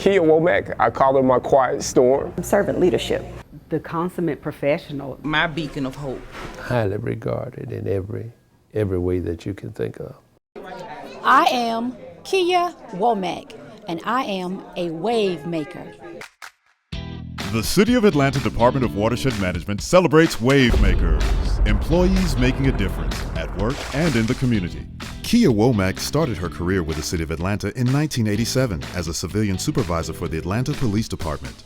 Keeya Womack, I call her my quiet storm. Servant leadership. The consummate professional. My beacon of hope. Highly regarded in every way that you can think of. I am Keeya Womack, and I am a wave maker. The City of Atlanta Department of Watershed Management celebrates wave makers, employees making a difference at work and in the community. Keeya Womack started her career with the City of Atlanta in 1987 as a civilian supervisor for the Atlanta Police Department.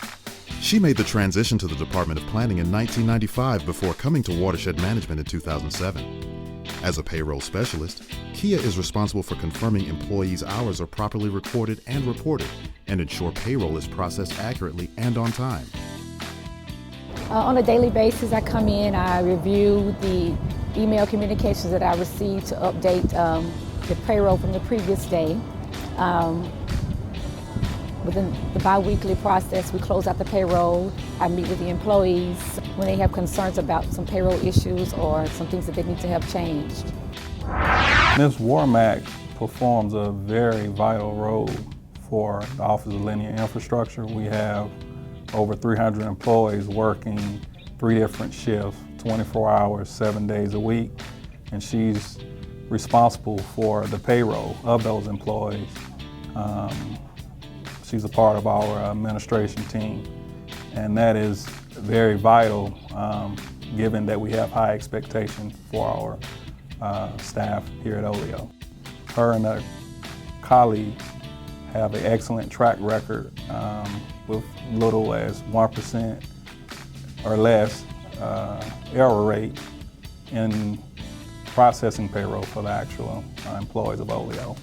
She made the transition to the Department of Planning in 1995 before coming to Watershed Management in 2007. As a payroll specialist, Keeya is responsible for confirming employees' hours are properly recorded and reported, and ensure payroll is processed accurately and on time. On a daily basis, I come in, I review the email communications that I receive to update the payroll from the previous day. Within the bi-weekly process, we close out the payroll. I meet with the employees when they have concerns about some payroll issues or some things that they need to have changed. Ms. Womack performs a very vital role for the Office of Linear Infrastructure. We have over 300 employees working 3 different shifts, 24 hours, 7 days a week, and she's responsible for the payroll of those employees. She's a part of our administration team, and that is very vital given that we have high expectations for our staff here at OLEO. Her and her colleagues have an excellent track record with little as 1% or less error rate in processing payroll for the actual employees of OLEO.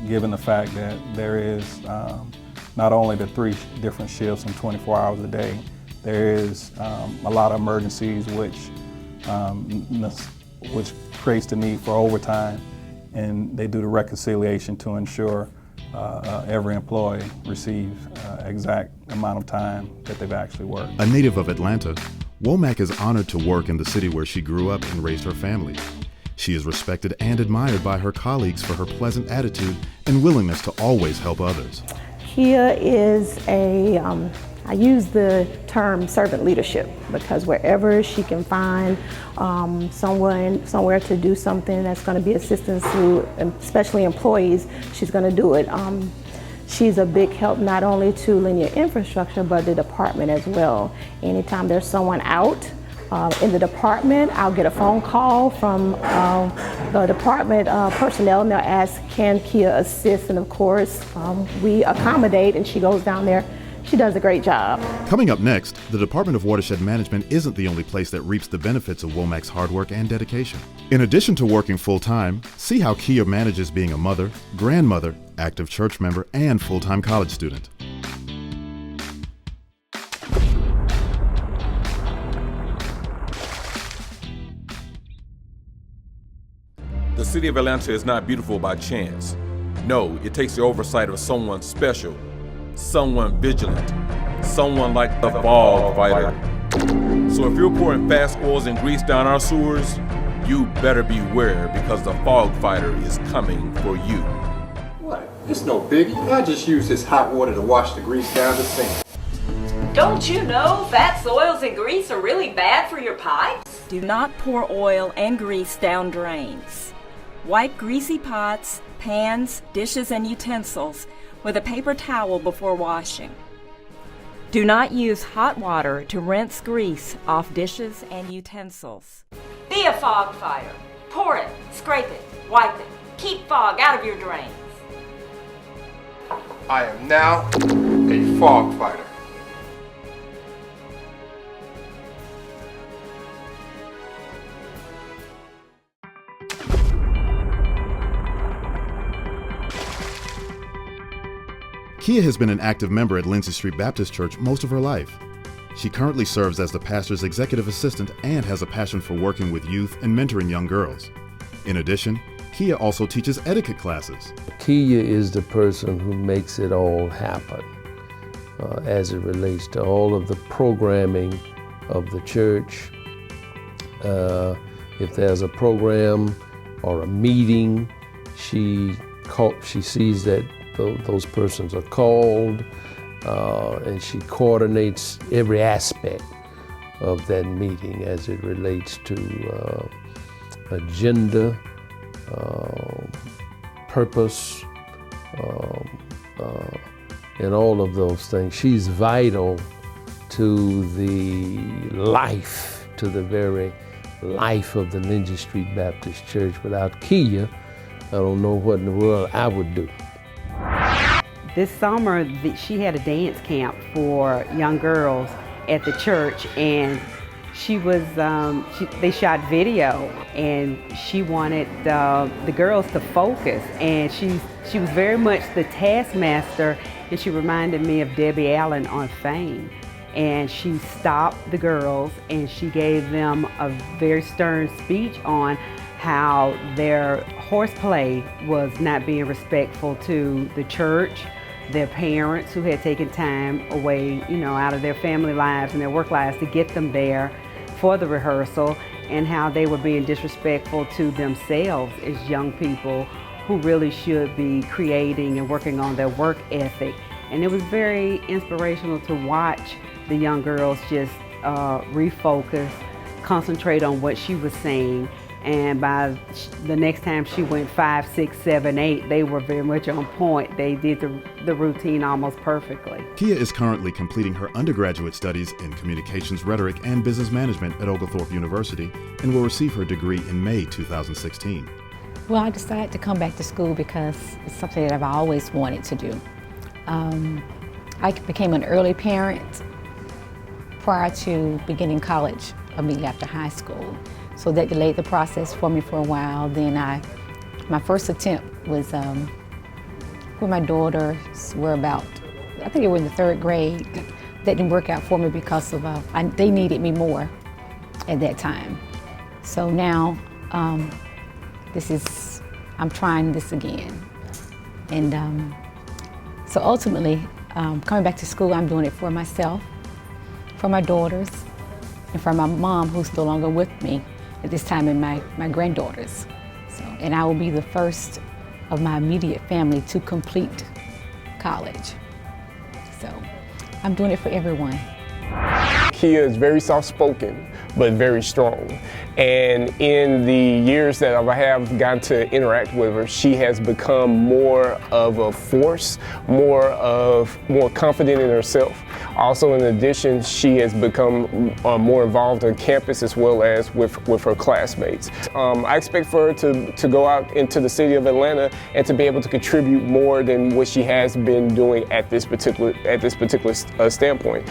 Given the fact that there is not only the 3 different shifts and 24 hours a day, there is a lot of emergencies which creates the need for overtime, and they do the reconciliation to ensure every employee receives exact amount of time that they've actually worked. A native of Atlanta, Womack is honored to work in the city where she grew up and raised her family. She is respected and admired by her colleagues for her pleasant attitude and willingness to always help others. Keeya is I use the term servant leadership because wherever she can find someone somewhere to do something that's going to be assistance to especially employees, she's going to do it. She's a big help not only to linear infrastructure but the department as well. Anytime there's someone out in the department, I'll get a phone call from the department personnel, and they'll ask, can Keeya assist? And of course, we accommodate, and she goes down there. She does a great job. Coming up next, the Department of Watershed Management isn't the only place that reaps the benefits of Womack's hard work and dedication. In addition to working full-time, see how Keeya manages being a mother, grandmother, active church member, and full-time college student. The City of Atlanta is not beautiful by chance. No, it takes the oversight of someone special, someone vigilant, someone like the fog fighter. So if you're pouring fast oils and grease down our sewers, you better beware because the fog fighter is coming for you. What? It's no biggie. I just use this hot water to wash the grease down the sink. Don't you know fats, oils, and grease are really bad for your pipes? Do not pour oil and grease down drains. Wipe greasy pots, pans, dishes, and utensils with a paper towel before washing. Do not use hot water to rinse grease off dishes and utensils. Be a fog fighter. Pour it, scrape it, wipe it. Keep fog out of your drains. I am now a fog fighter. Keeya has been an active member at Lindsay Street Baptist Church most of her life. She currently serves as the pastor's executive assistant and has a passion for working with youth and mentoring young girls. In addition, Keeya also teaches etiquette classes. Keeya is the person who makes it all happen as it relates to all of the programming of the church. If there's a program or a meeting, she sees that those persons are called, and she coordinates every aspect of that meeting as it relates to agenda, purpose, and all of those things. She's vital to the life, to the very life of the Ninja Street Baptist Church. Without Keeya, I don't know what in the world I would do. This summer, she had a dance camp for young girls at the church, and she was, they shot video, and she wanted the girls to focus, and she was very much the taskmaster, and she reminded me of Debbie Allen on Fame. And she stopped the girls, and she gave them a very stern speech on how their horseplay was not being respectful to the church, their parents who had taken time away, out of their family lives and their work lives to get them there for the rehearsal, and how they were being disrespectful to themselves as young people who really should be creating and working on their work ethic. And it was very inspirational to watch the young girls just refocus, concentrate on what she was saying. And by the next time she went 5, 6, 7, 8, they were very much on point. They did the routine almost perfectly. Keeya is currently completing her undergraduate studies in communications rhetoric and business management at Oglethorpe University and will receive her degree in May 2016. Well, I decided to come back to school because it's something that I've always wanted to do. I became an early parent prior to beginning college immediately after high school. So that delayed the process for me for a while. Then my first attempt was when my daughters were about, I think they were in the 3rd grade. That didn't work out for me because of, they needed me more at that time. So now I'm trying this again. And so ultimately, coming back to school, I'm doing it for myself, for my daughters, and for my mom, who's no longer with me at this time, and my granddaughters. So, and I will be the first of my immediate family to complete college. So I'm doing it for everyone. Keeya is very soft-spoken, but very strong. And in the years that I have gotten to interact with her, she has become more of a force, more confident in herself. Also, in addition, she has become more involved on campus as well as with her classmates. I expect for her to go out into the city of Atlanta and to be able to contribute more than what she has been doing at this particular standpoint.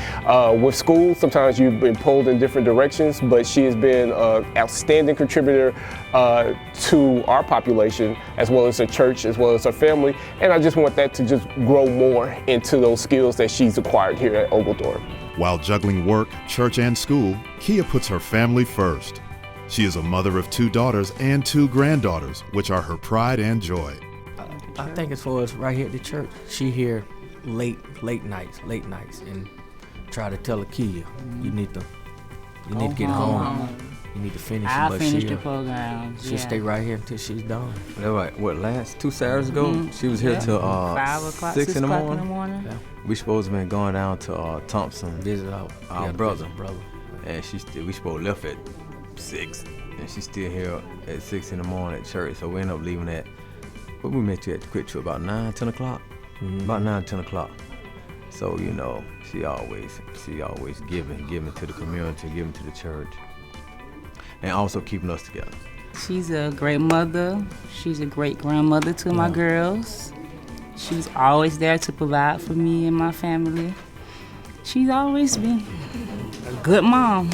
With school, sometimes you've been pulled in different directions, but she has been an outstanding contributor to our population, as well as her church, as well as her family. And I just want that to just grow more into those skills that she's acquired here at Oglethorpe. While juggling work, church, and school, Keeya puts her family first. She is a mother of 2 daughters and 2 granddaughters, which are her pride and joy. I think as far as right here at the church, she here late nights, and try to tell her, Keeya, you need to get home. You need to finish. I'll but finish the program. She'll stay right here until she's done. That right. What, last 2 Saturdays ago? She was here till 5 o'clock, 6 in the morning. Yeah. We supposed to been going down to Thompson, visit our brother. And we supposed to left at 6, and she's still here at 6 in the morning at church. So we ended up leaving at, but we met you at the quick trip about 9, 10 o'clock. About 9, 10 o'clock. So she always giving to the community, giving to the church, and also keeping us together. She's a great mother. She's a great grandmother to my girls. She's always there to provide for me and my family. She's always been a good mom.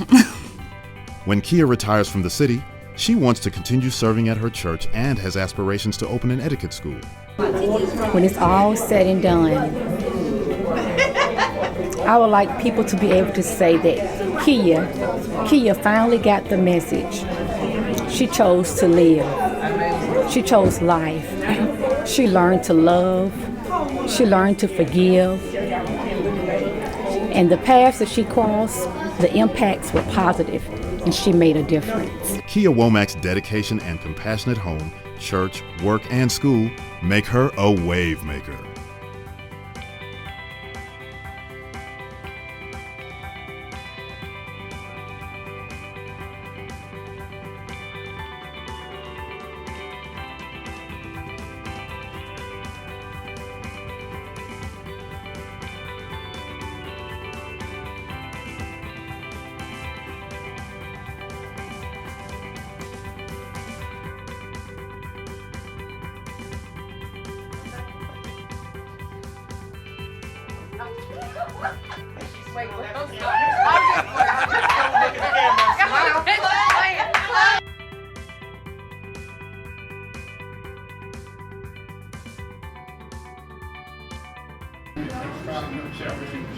When Keeya retires from the city, she wants to continue serving at her church and has aspirations to open an etiquette school. When it's all said and done, I would like people to be able to say that Keeya finally got the message. She chose to live. She chose life. She learned to love. She learned to forgive. And the paths that she crossed, the impacts were positive, and she made a difference. Keeya Womack's dedication and compassionate home, church, work, and school make her a wave maker.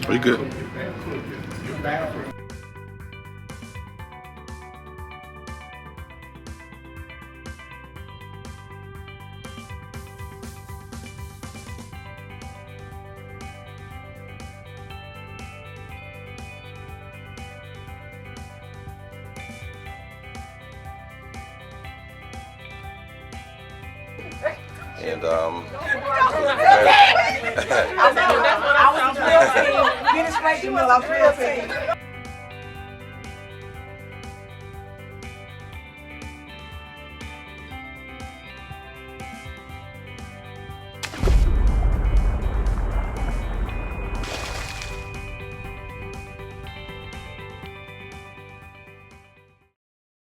Are you good? And I was real team. Get it straight to me, I'm real team.